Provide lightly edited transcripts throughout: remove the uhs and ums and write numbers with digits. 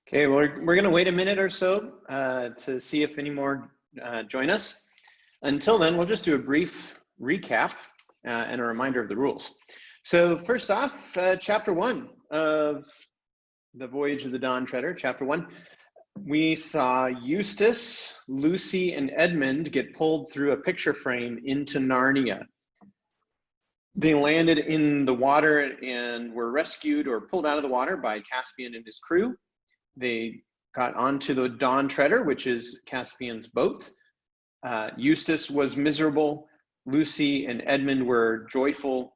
Okay, well, we're going to wait a minute or so to see if any more join us. Until then, we'll just do a brief recap and a reminder of the rules. So first off, chapter 1 of the Voyage of the Dawn Treader, chapter 1, we saw Eustace, Lucy, and Edmund get pulled through a picture frame into Narnia. They landed in the water and were rescued or pulled out of the water by Caspian and his crew. They got onto the Dawn Treader, which is Caspian's boat. Eustace was miserable. Lucy and Edmund were joyful.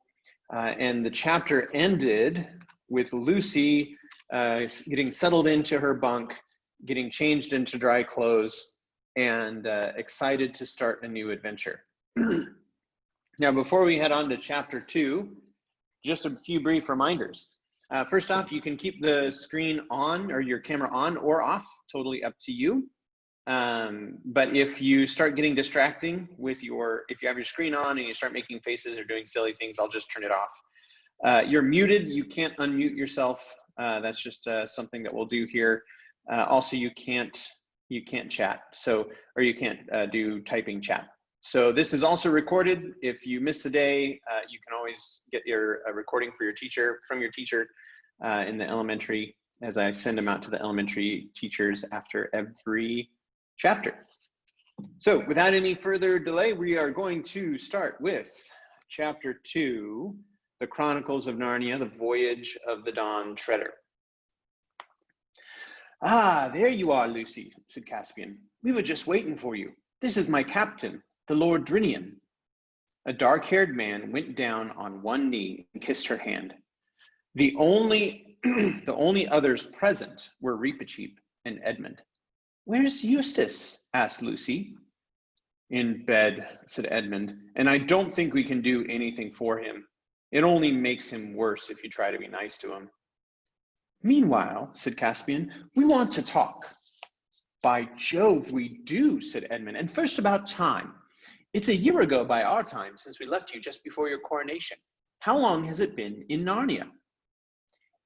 And the chapter ended with Lucy getting settled into her bunk, getting changed into dry clothes, and excited to start a new adventure. Now, before we head on to chapter 2, just a few brief reminders. First off, you can keep the screen on or your camera on or off, totally up to you. But if you start getting distracting with if you have your screen on and you start making faces or doing silly things, I'll just turn it off. You're muted, you can't unmute yourself. That's just something that we'll do here. Also, you can't chat, or you can't do typing chat. So this is also recorded. If you miss a day, you can always get your recording from your teacher in the elementary, as I send them out to the elementary teachers after every chapter. So without any further delay, we are going to start with chapter 2, the Chronicles of Narnia, the Voyage of the Dawn Treader. Ah, there you are, Lucy, said Caspian. We were just waiting for you. This is my captain, the Lord Drinian. A dark-haired man went down on one knee and kissed her hand. The only others present were Reepicheep and Edmund. Where's Eustace? Asked Lucy. In bed, said Edmund, and I don't think we can do anything for him. It only makes him worse if you try to be nice to him. Meanwhile, said Caspian, we want to talk. By Jove, we do, said Edmund, and first about time. It's a year ago by our time since we left you just before your coronation. How long has it been in Narnia?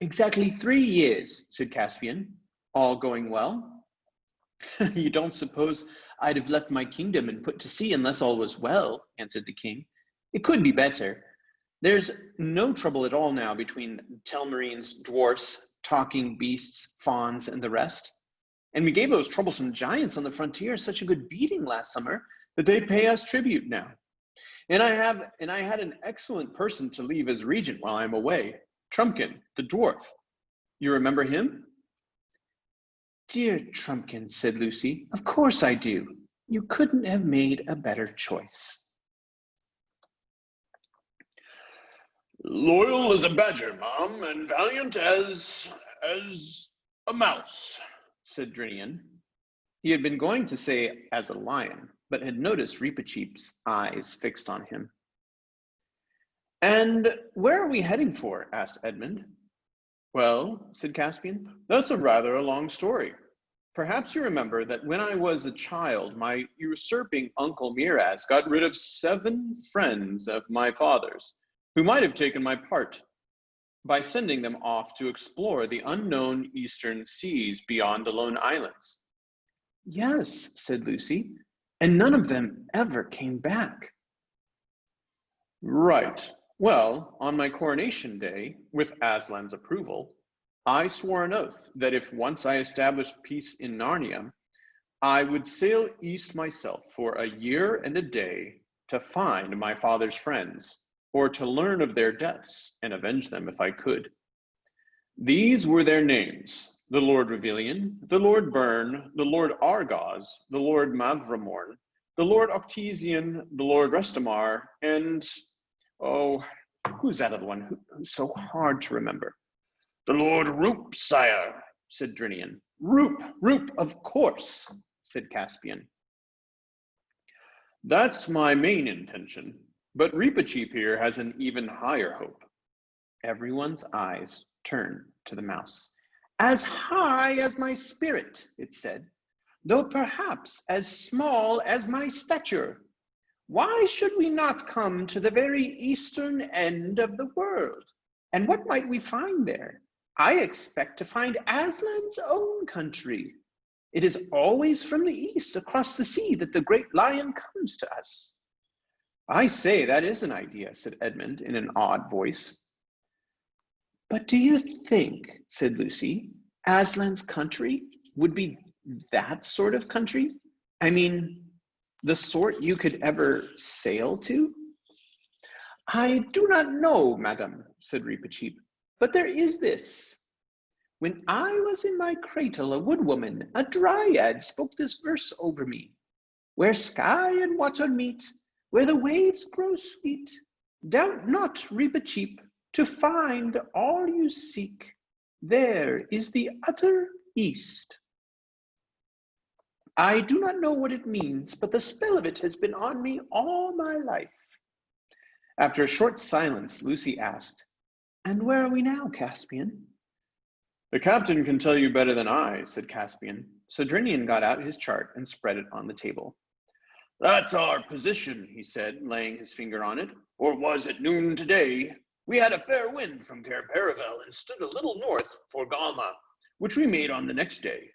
Exactly 3 years, said Caspian. All going well? You don't suppose I'd have left my kingdom and put to sea unless all was well, answered the king. It could be better. There's no trouble at all now between Telmarines, dwarfs, talking beasts, fauns, and the rest. And we gave those troublesome giants on the frontier such a good beating last summer that they pay us tribute now. And I had an excellent person to leave as regent while I'm away, Trumpkin, the dwarf. You remember him? Dear Trumpkin, said Lucy, of course I do. You couldn't have made a better choice. Loyal as a badger, Mom, and valiant as a mouse, said Drinian. He had been going to say as a lion, but had noticed Reepicheep's eyes fixed on him. And where are we heading for? Asked Edmund. Well, said Caspian, that's rather a long story. Perhaps you remember that when I was a child, my usurping uncle Miraz got rid of 7 friends of my father's, who might have taken my part, by sending them off to explore the unknown eastern seas beyond the Lone Islands. Yes, said Lucy, and none of them ever came back. Right. Well, on my coronation day, with Aslan's approval, I swore an oath that if once I established peace in Narnia, I would sail east myself for a year and a day to find my father's friends, or to learn of their deaths and avenge them if I could. These were their names: the Lord Revilian, the Lord Byrne, the Lord Argos, the Lord Mavramorn, the Lord Octesian, the Lord Restamar, and, oh, who's that other one who's so hard to remember? The Lord Roop, sire, said Drinian. Roop, of course, said Caspian. That's my main intention, but Reepicheep here has an even higher hope. Everyone's eyes turned to the mouse. As high as my spirit, it said, though perhaps as small as my stature. Why should we not come to the very eastern end of the world? And what might we find there? I expect to find Aslan's own country. It is always from the east across the sea that the great lion comes to us. I say, that is an idea, said Edmund in an odd voice. But do you think, said Lucy, Aslan's country would be that sort of country? I mean, the sort you could ever sail to? I do not know, madam, said Reepicheep, but there is this. When I was in my cradle, a woodwoman, a dryad, spoke this verse over me. Where sky and water meet, where the waves grow sweet, doubt not, Reepicheep, to find all you seek. There is the utter east. I do not know what it means, but the spell of it has been on me all my life. After a short silence, Lucy asked, And where are we now, Caspian? The captain can tell you better than I, said Caspian. So Drinian got out his chart and spread it on the table. That's our position, he said, laying his finger on it. Or was at noon today. We had a fair wind from Cair Paravel and stood a little north for Galma, which we made on the next day.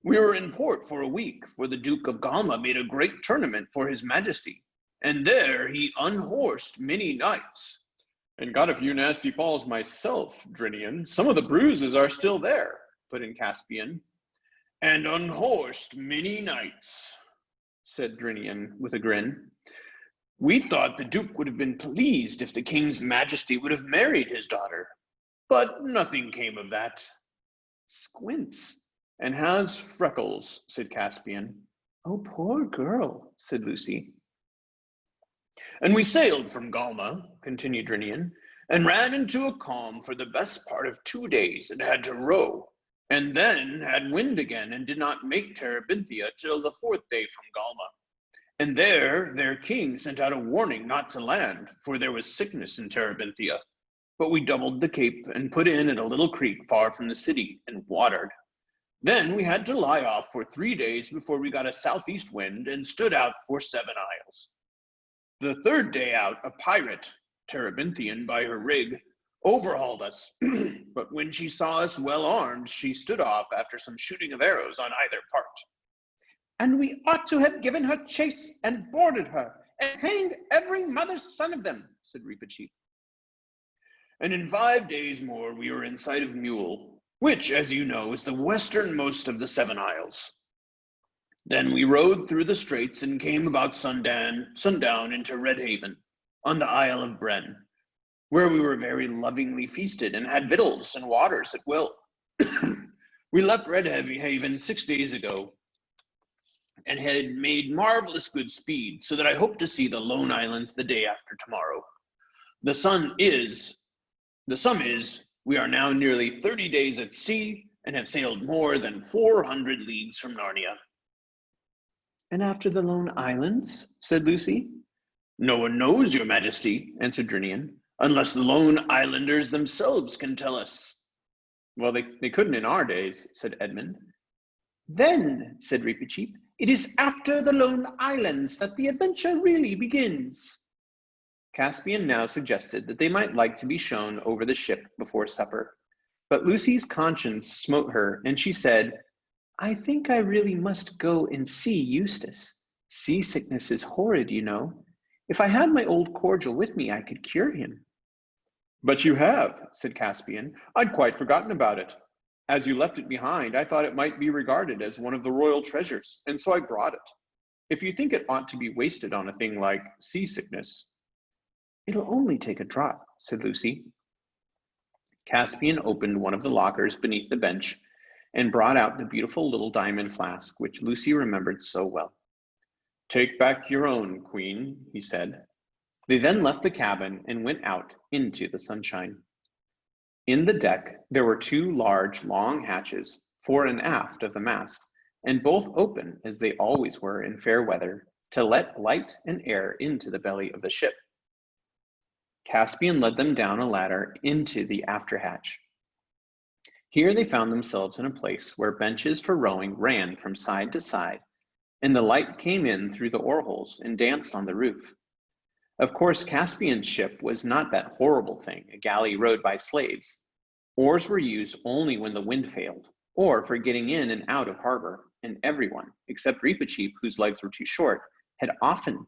We were in port for a week, for the Duke of Galma made a great tournament for his majesty, and there he unhorsed many knights. And got a few nasty falls myself, Drinian. Some of the bruises are still there, put in Caspian. And unhorsed many knights, said Drinian with a grin. We thought the Duke would have been pleased if the King's Majesty would have married his daughter, but nothing came of that. Squints, and has freckles, said Caspian. Oh, poor girl, said Lucy. And we sailed from Galma, continued Drinian, and ran into a calm for the best part of 2 days and had to row, and then had wind again and did not make Terebinthia till the 4th day from Galma. And there their king sent out a warning not to land, for there was sickness in Terebinthia. But we doubled the cape and put in at a little creek far from the city and watered. Then we had to lie off for 3 days before we got a southeast wind and stood out for 7 isles. The 3rd day out, a pirate, Terebinthian by her rig, overhauled us. But when she saw us well armed, she stood off after some shooting of arrows on either part. And we ought to have given her chase and boarded her and hanged every mother's son of them, said Reepicheep. And in 5 days more we were in sight of Mule, which, as you know, is the westernmost of the 7 isles. Then we rode through the straits and came about sundown into Redhaven, on the Isle of Bren, where we were very lovingly feasted and had victuals and waters at will. We left Redhaven 6 days ago, and had made marvelous good speed, so that I hope to see the Lone Islands the day after tomorrow. The sum is, we are now nearly 30 days at sea, and have sailed more than 400 leagues from Narnia. And after the Lone Islands, said Lucy. No one knows, your majesty, answered Drinian, unless the Lone Islanders themselves can tell us. Well, they couldn't in our days, said Edmund. Then, said Reepicheep, it is after the Lone Islands that the adventure really begins. Caspian now suggested that they might like to be shown over the ship before supper, but Lucy's conscience smote her, and she said, I think I really must go and see Eustace. Seasickness is horrid, you know. If I had my old cordial with me, I could cure him. But you have, said Caspian. I'd quite forgotten about it. As you left it behind, I thought it might be regarded as one of the royal treasures, and so I brought it. If you think it ought to be wasted on a thing like seasickness. It'll only take a drop, said Lucy. Caspian opened one of the lockers beneath the bench and brought out the beautiful little diamond flask, which Lucy remembered so well. Take back your own, Queen, he said. They then left the cabin and went out into the sunshine. In the deck, there were 2 large, long hatches, fore and aft of the mast, and both open, as they always were in fair weather, to let light and air into the belly of the ship. Caspian led them down a ladder into the after hatch. Here they found themselves in a place where benches for rowing ran from side to side, and the light came in through the oar-holes and danced on the roof. Of course, Caspian's ship was not that horrible thing, a galley rowed by slaves. Oars were used only when the wind failed, or for getting in and out of harbor, and everyone, except Reepicheep, whose legs were too short, had often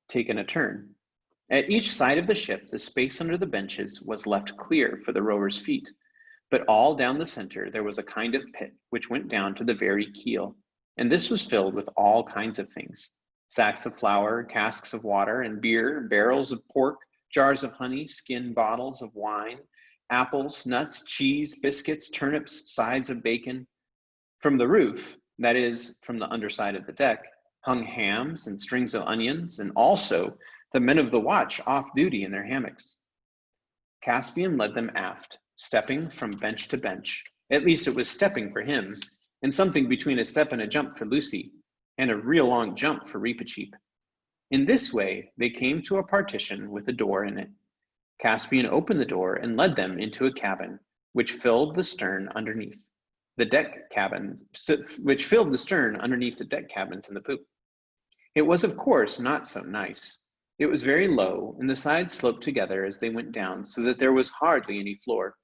taken a turn. At each side of the ship, the space under the benches was left clear for the rowers' feet, but all down the center there was a kind of pit which went down to the very keel, and this was filled with all kinds of things: sacks of flour, casks of water and beer, barrels of pork, jars of honey, skin bottles of wine, apples, nuts, cheese, biscuits, turnips, sides of bacon. From the roof, that is, from the underside of the deck, hung hams and strings of onions, and also the men of the watch off duty in their hammocks. Caspian led them aft, stepping from bench to bench. At least it was stepping for him, and something between a step and a jump for Lucy, and a real long jump for Reepicheep. In this way, they came to a partition with a door in it. Caspian opened the door and led them into a cabin, which filled the stern underneath the deck cabins, in the poop. It was, of course, not so nice. It was very low, and the sides sloped together as they went down, so that there was hardly any floor.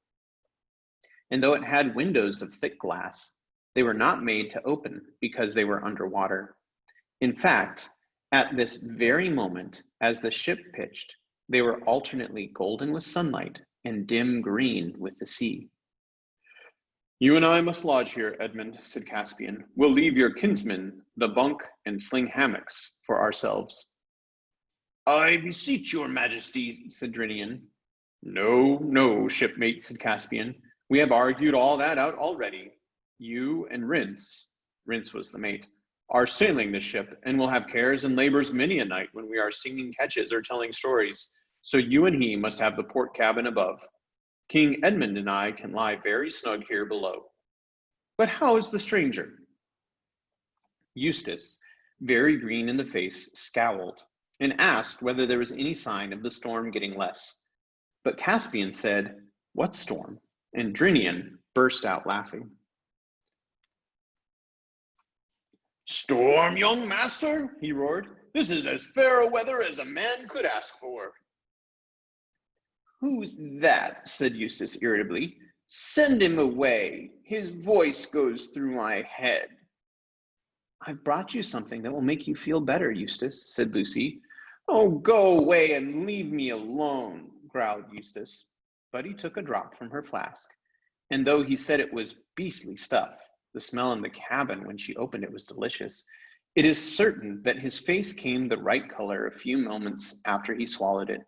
And though it had windows of thick glass, they were not made to open because they were underwater. In fact, at this very moment, as the ship pitched, they were alternately golden with sunlight and dim green with the sea. "You and I must lodge here, Edmund," said Caspian. "We'll leave your kinsmen the bunk and sling hammocks for ourselves." "I beseech your majesty," said Drinian. "No, no, shipmate," said Caspian. "We have argued all that out already. You and Rince was the mate, are sailing the ship, and will have cares and labors many a night when we are singing catches or telling stories. So you and he must have the port cabin above. King Edmund and I can lie very snug here below. But how is the stranger?" Eustace, very green in the face, scowled and asked whether there was any sign of the storm getting less. But Caspian said, "What storm?" And Drinian burst out laughing. "Storm, young master?" he roared. "This is as fair a weather as a man could ask for." "Who's that?" said Eustace irritably. "Send him away. His voice goes through my head." "I've brought you something that will make you feel better, Eustace," said Lucy. "Oh, go away and leave me alone," growled Eustace. But he took a drop from her flask, and though he said it was beastly stuff, the smell in the cabin when she opened it was delicious. It is certain that his face came the right color a few moments after he swallowed it.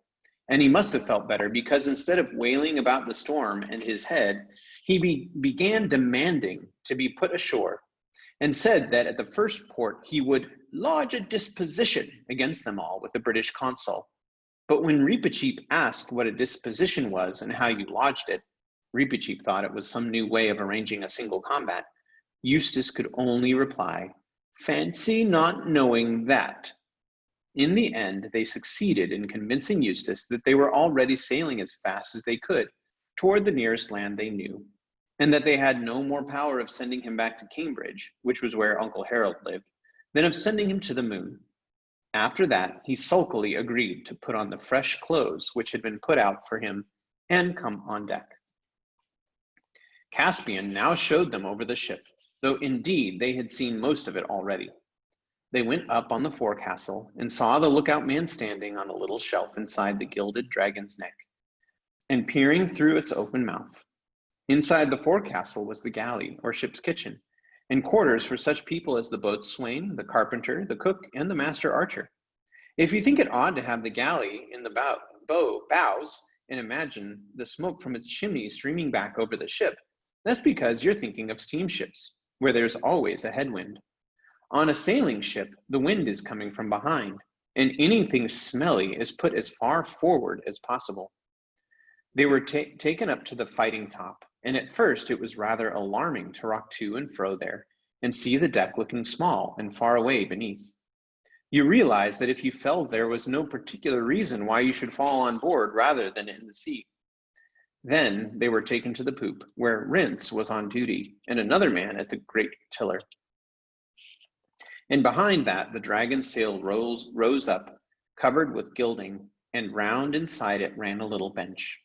And he must have felt better, because instead of wailing about the storm and his head, he began demanding to be put ashore, and said that at the first port he would lodge a disposition against them all with the British consul. But when Reepicheep asked what a disposition was and how you lodged it, Reepicheep thought it was some new way of arranging a single combat. Eustace could only reply, "Fancy not knowing that." In the end, they succeeded in convincing Eustace that they were already sailing as fast as they could toward the nearest land they knew, and that they had no more power of sending him back to Cambridge, which was where Uncle Harold lived, than of sending him to the moon. After that, he sulkily agreed to put on the fresh clothes which had been put out for him and come on deck. Caspian now showed them over the ship, though indeed they had seen most of it already. They went up on the forecastle and saw the lookout man standing on a little shelf inside the gilded dragon's neck and peering through its open mouth. Inside the forecastle was the galley, or ship's kitchen, and quarters for such people as the boatswain, the carpenter, the cook, and the master archer. If you think it odd to have the galley in the bows and imagine the smoke from its chimney streaming back over the ship, that's because you're thinking of steamships, where there's always a headwind. On a sailing ship, the wind is coming from behind, and anything smelly is put as far forward as possible. They were taken up to the fighting top, and at first it was rather alarming to rock to and fro there and see the deck looking small and far away beneath. You realize that if you fell there was no particular reason why you should fall on board rather than in the sea. Then they were taken to the poop, where Rince was on duty and another man at the great tiller. And behind that, the dragon's tail rose up, covered with gilding, and round inside it ran a little bench.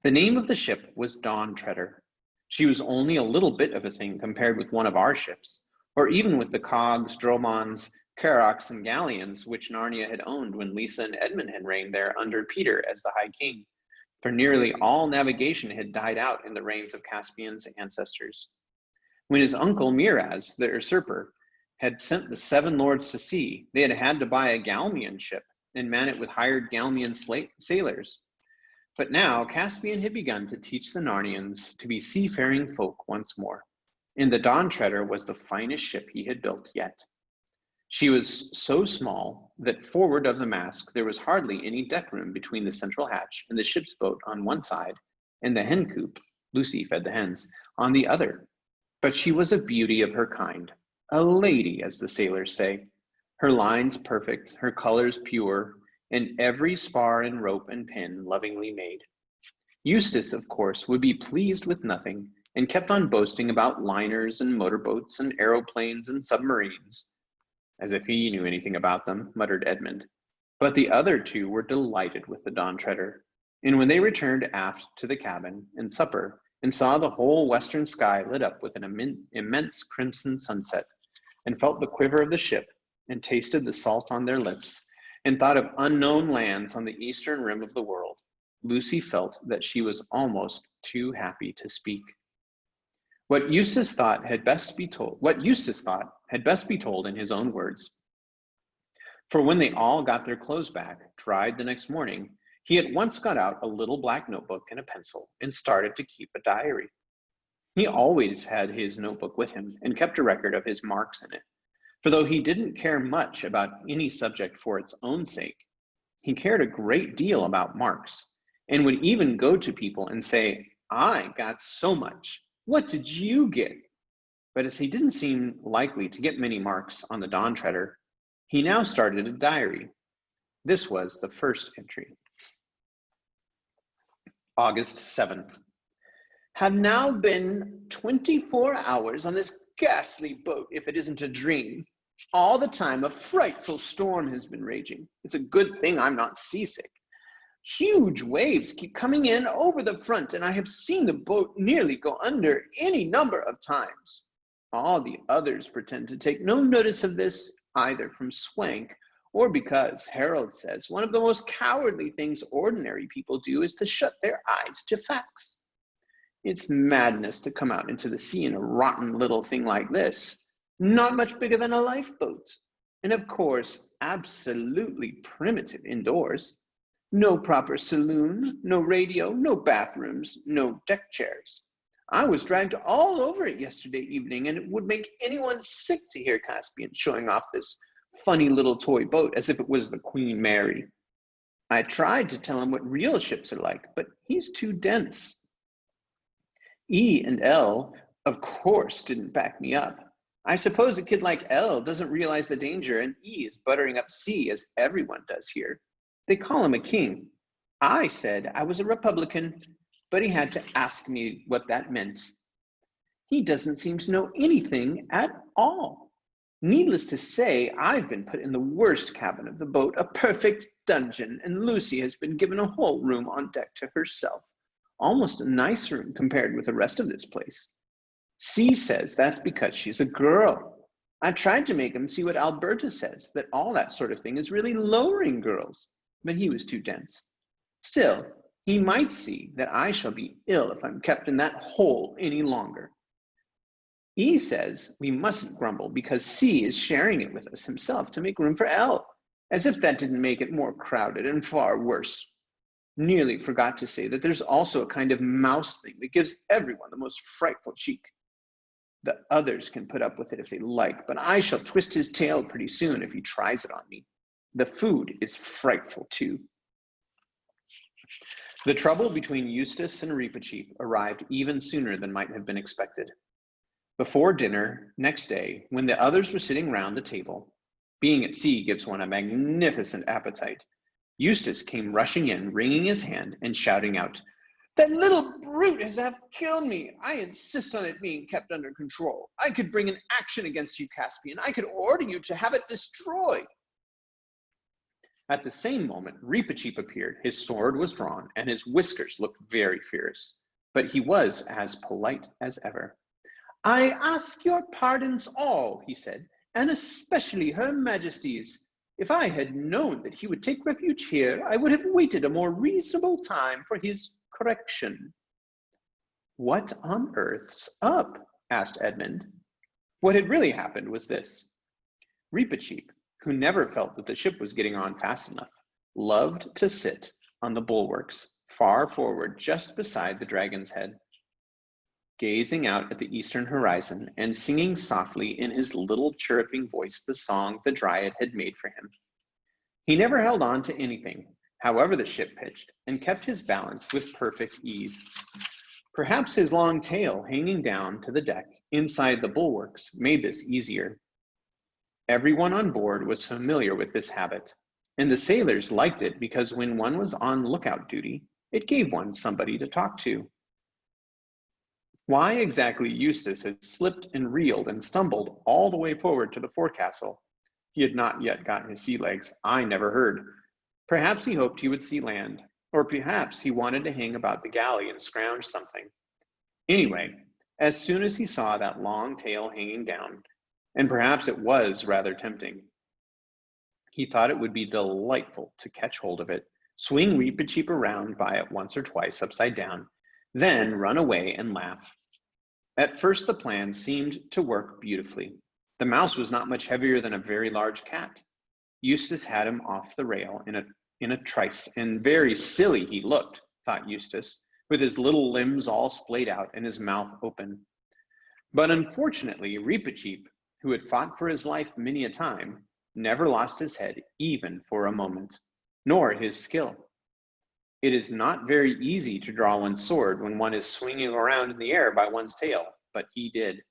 The name of the ship was Dawn Treader. She was only a little bit of a thing compared with one of our ships, or even with the cogs, dromons, carracks, and galleons which Narnia had owned when Lisa and Edmund had reigned there under Peter as the High King, for nearly all navigation had died out in the reigns of Caspian's ancestors. When his uncle Miraz, the usurper, had sent the 7 lords to sea, they had had to buy a Galmian ship and man it with hired Galmian sailors. But now Caspian had begun to teach the Narnians to be seafaring folk once more, and the Dawn Treader was the finest ship he had built yet. She was so small that forward of the mast there was hardly any deck room between the central hatch and the ship's boat on one side and the hen coop, Lucy fed the hens, on the other. But she was a beauty of her kind, a lady, as the sailors say, her lines perfect, her colors pure, and every spar and rope and pin lovingly made. Eustace, of course, would be pleased with nothing and kept on boasting about liners and motorboats and aeroplanes and submarines. As if he knew anything about them, muttered Edmund. But the other 2 were delighted with the Dawn Treader, and when they returned aft to the cabin and supper and saw the whole western sky lit up with an immense crimson sunset, and felt the quiver of the ship, and tasted the salt on their lips, and thought of unknown lands on the eastern rim of the world, Lucy felt that she was almost too happy to speak. What Eustace thought had best be told in his own words. For when they all got their clothes back, dried the next morning, he at once got out a little black notebook and a pencil and started to keep a diary. He always had his notebook with him and kept a record of his marks in it. For though he didn't care much about any subject for its own sake, he cared a great deal about marks, and would even go to people and say, "I got so much. What did you get?" But as he didn't seem likely to get many marks on the Dawn Treader, he now started a diary. This was the first entry. August 7th. Have now been 24 hours on this ghastly boat, if it isn't a dream. All the time a frightful storm has been raging. It's a good thing I'm not seasick. Huge waves keep coming in over the front, and I have seen the boat nearly go under any number of times. All the others pretend to take no notice of this, either from swank or because Harold says one of the most cowardly things ordinary people do is to shut their eyes to facts. It's madness to come out into the sea in a rotten little thing like this, not much bigger than a lifeboat, and of course, absolutely primitive indoors. No proper saloon, no radio, no bathrooms, no deck chairs. I was dragged all over it yesterday evening, and it would make anyone sick to hear Caspian showing off this funny little toy boat as if it was the Queen Mary. I tried to tell him what real ships are like, but he's too dense. E and L, of course, didn't back me up. I suppose a kid like L doesn't realize the danger, and E is buttering up C as everyone does here. They call him a king. I said I was a Republican, but he had to ask me what that meant. He doesn't seem to know anything at all. Needless to say, I've been put in the worst cabin of the boat, a perfect dungeon, and Lucy has been given a whole room on deck to herself. Almost a nice room compared with the rest of this place. C says that's because she's a girl. I tried to make him see what Alberta says, that all that sort of thing is really lowering girls, but he was too dense. Still, he might see that I shall be ill if I'm kept in that hole any longer. E says we mustn't grumble because C is sharing it with us himself to make room for L, as if that didn't make it more crowded and far worse. Nearly forgot to say that there's also a kind of mouse thing that gives everyone the most frightful cheek. The others can put up with it if they like, but I shall twist his tail pretty soon if he tries it on me. The food is frightful too. The trouble between Eustace and Reepicheep arrived even sooner than might have been expected. Before dinner next day, when the others were sitting round the table, being at sea gives one a magnificent appetite, Eustace came rushing in, wringing his hand and shouting out, "That little brute has half killed me. I insist on it being kept under control. I could bring an action against you, Caspian. I could order you to have it destroyed." At the same moment, Reepicheep appeared. His sword was drawn, and his whiskers looked very fierce, but he was as polite as ever. I ask your pardons all, he said, and especially Her Majesty's. If I had known that he would take refuge here, I would have waited a more reasonable time for his correction. What on earth's up? Asked Edmund. What had really happened was this. Reepicheep, who never felt that the ship was getting on fast enough, loved to sit on the bulwarks far forward just beside the dragon's head, gazing out at the eastern horizon and singing softly in his little chirruping voice the song the Dryad had made for him. He never held on to anything, however the ship pitched, and kept his balance with perfect ease. Perhaps his long tail hanging down to the deck inside the bulwarks made this easier. Everyone on board was familiar with this habit, and the sailors liked it because when one was on lookout duty, it gave one somebody to talk to. Why exactly Eustace had slipped and reeled and stumbled all the way forward to the forecastle, he had not yet gotten his sea legs, I never heard. Perhaps he hoped he would see land, or perhaps he wanted to hang about the galley and scrounge something. Anyway, as soon as he saw that long tail hanging down, and perhaps it was rather tempting, he thought it would be delightful to catch hold of it, swing Reepicheep around by it once or twice upside down, then run away and laugh. At first the plan seemed to work beautifully. The mouse was not much heavier than a very large cat. Eustace had him off the rail in a trice, and very silly he looked, thought Eustace, with his little limbs all splayed out and his mouth open. But unfortunately, Reepicheep, who had fought for his life many a time, never lost his head even for a moment, nor his skill. It is not very easy to draw one's sword when one is swinging around in the air by one's tail, but he did.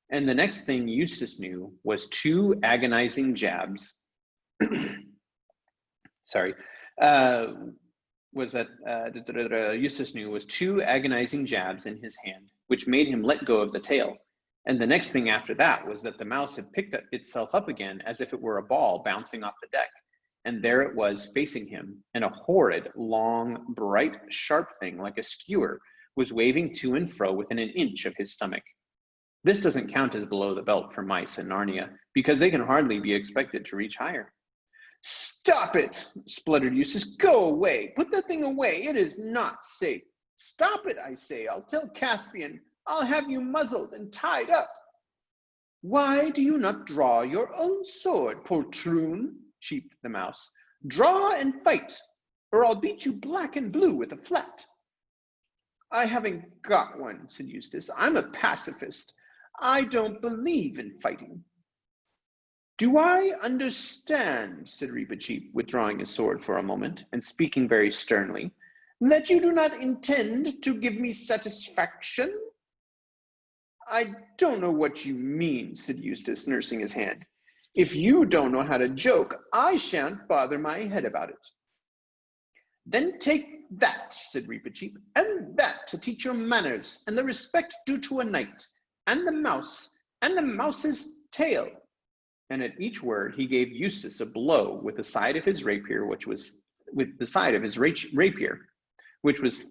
And the next thing Eustace knew was two agonizing jabs. Eustace knew was two agonizing jabs in his hand, which made him let go of the tail. And the next thing after that was that the mouse had picked itself up again as if it were a ball bouncing off the deck. And there it was facing him, and a horrid, long, bright, sharp thing like a skewer was waving to and fro within an inch of his stomach. This doesn't count as below the belt for mice in Narnia, because they can hardly be expected to reach higher. Stop it, spluttered Eustace. Go away. Put that thing away. It is not safe. Stop it, I say. I'll tell Caspian. I'll have you muzzled and tied up. Why do you not draw your own sword, poltroon? Cheeped the mouse. Draw and fight, or I'll beat you black and blue with a flat. I haven't got one, said Eustace. I'm a pacifist. I don't believe in fighting. Do I understand, said Reepicheep, withdrawing his sword for a moment and speaking very sternly, that you do not intend to give me satisfaction? I don't know what you mean, said Eustace, nursing his hand. If you don't know how to joke, I shan't bother my head about it. Then take that, said Reepicheep, and that to teach your manners and the respect due to a knight, and the mouse's tail. And at each word he gave Eustace a blow with the side of his rapier, which was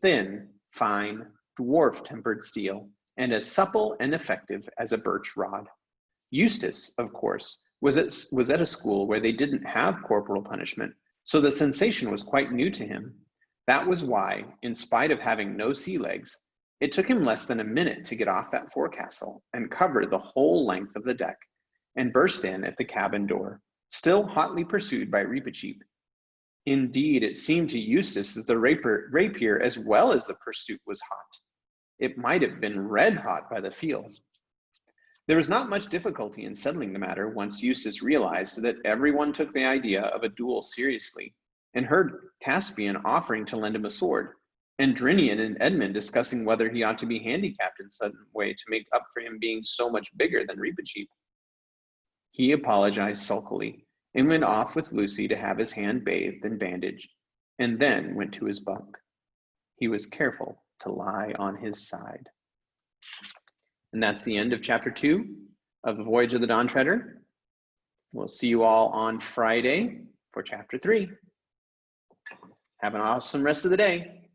thin, fine, dwarf-tempered steel, and as supple and effective as a birch rod. Eustace, of course, was at a school where they didn't have corporal punishment, so the sensation was quite new to him. That was why, in spite of having no sea legs, it took him less than a minute to get off that forecastle and cover the whole length of the deck, and burst in at the cabin door, still hotly pursued by Reepicheep. Indeed, it seemed to Eustace that the rapier as well as the pursuit was hot. It might have been red hot by the feel. There was not much difficulty in settling the matter once Eustace realized that everyone took the idea of a duel seriously, and heard Caspian offering to lend him a sword, and Drinian and Edmund discussing whether he ought to be handicapped in some way to make up for him being so much bigger than Reepicheep. He apologized sulkily and went off with Lucy to have his hand bathed and bandaged, and then went to his bunk. He was careful to lie on his side. And that's the end of chapter 2 of The Voyage of the Dawn Treader. We'll see you all on Friday for chapter 3. Have an awesome rest of the day.